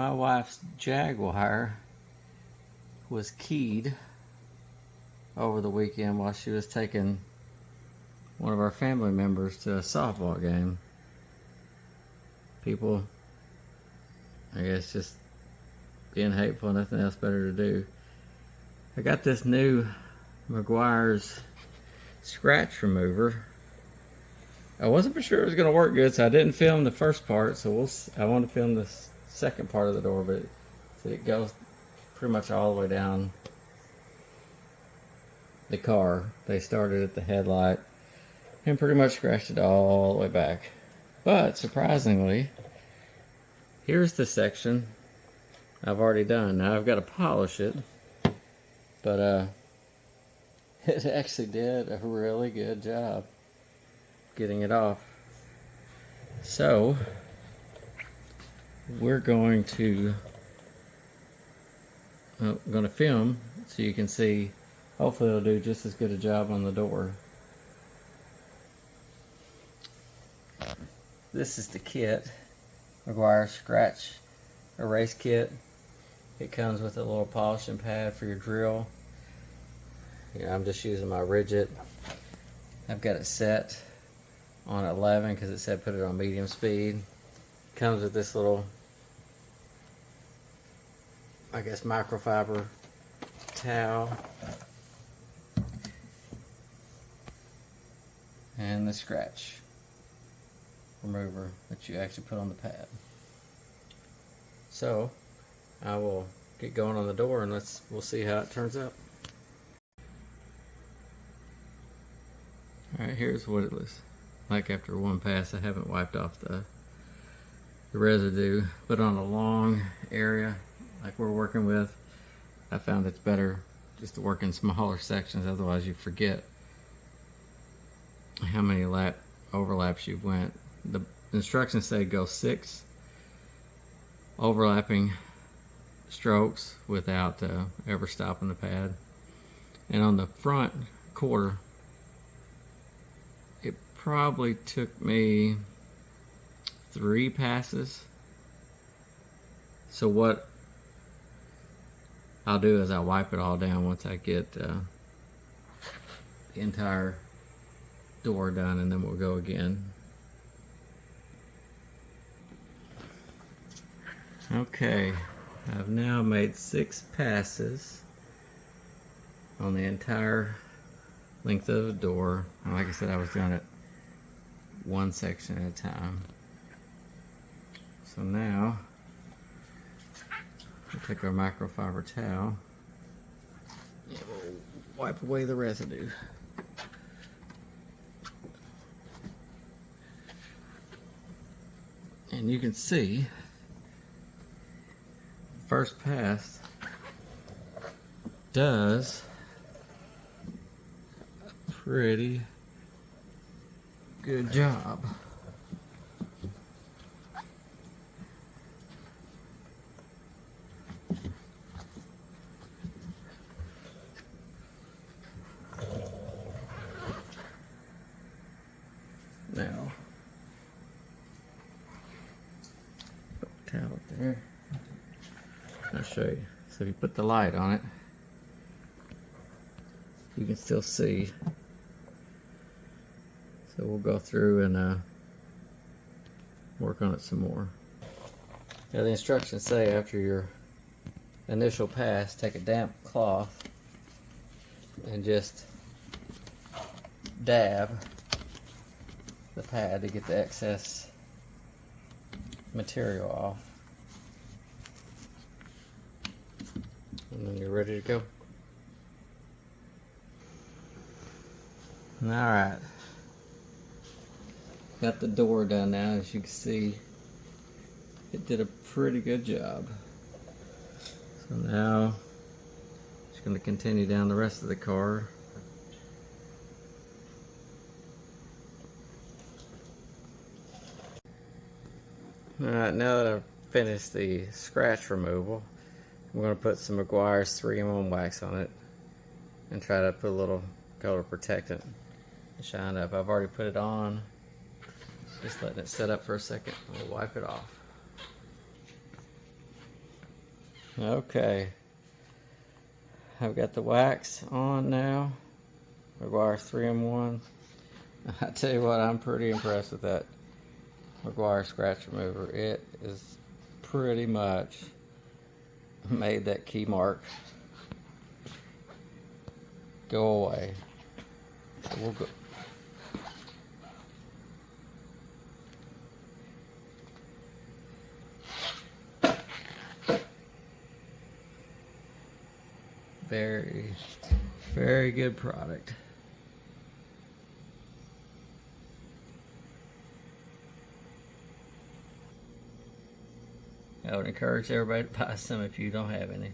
My wife's Jaguar was keyed over the weekend while she was taking one of our family members to a softball game. People, I guess, just being hateful, nothing else better to do. I got this new Meguiar's scratch remover. I wasn't for sure it was going to work good, so I didn't film the first part. So I want to film the second part of the door, but it goes pretty much all the way down the car. They started at the headlight and pretty much scratched it all the way back. But surprisingly, here's the section I've already done. Now I've got to polish it, but it actually did a really good job getting it off. So we're going to film so you can see. Hopefully it'll do just as good a job on the door. This is the kit, Jaguar Scratch Erase Kit. It comes with a little polishing pad for your drill. Yeah, I'm just using my Rigid. I've got it set on 11 because it said put it on medium speed. Comes with this little, I guess, microfiber towel. And the scratch remover that you actually put on the pad. So I will get going on the door and we'll see how it turns out. Alright, here's what it looks like after one pass. I haven't wiped off the residue, but on a long area like we're working with, I found it's better just to work in smaller sections, otherwise you forget how many overlaps you've went. The instructions say go 6 overlapping strokes without ever stopping the pad. And on the front quarter, it probably took me 3 passes. So what I'll do is I'll wipe it all down once I get the entire door done, and then we'll go again. Okay, I've now made 6 passes on the entire length of the door. And like I said, I was doing it one section at a time. So now we'll take our microfiber towel and we'll wipe away the residue. And you can see first pass does a pretty good job. Now, towel up there. I'll show you. So if you put the light on it, you can still see. So we'll go through and work on it some more. Now the instructions say after your initial pass, take a damp cloth and just dab the pad to get the excess material off. And then you're ready to go. Alright. Got the door done now. As you can see, it did a pretty good job. So now, just going to continue down the rest of the car. Alright, now that I've finished the scratch removal, I'm going to put some Meguiar's 3-in-1 wax on it and try to put a little color protectant and shine up. I've already put it on, just letting it set up for a second. We'll wipe it off. Okay, I've got the wax on now. Meguiar 3-in-1. I tell you what, I'm pretty impressed with that Meguiar scratch remover. It is pretty much made that key mark go away. So we'll go. Very, very good product. I would encourage everybody to buy some if you don't have any.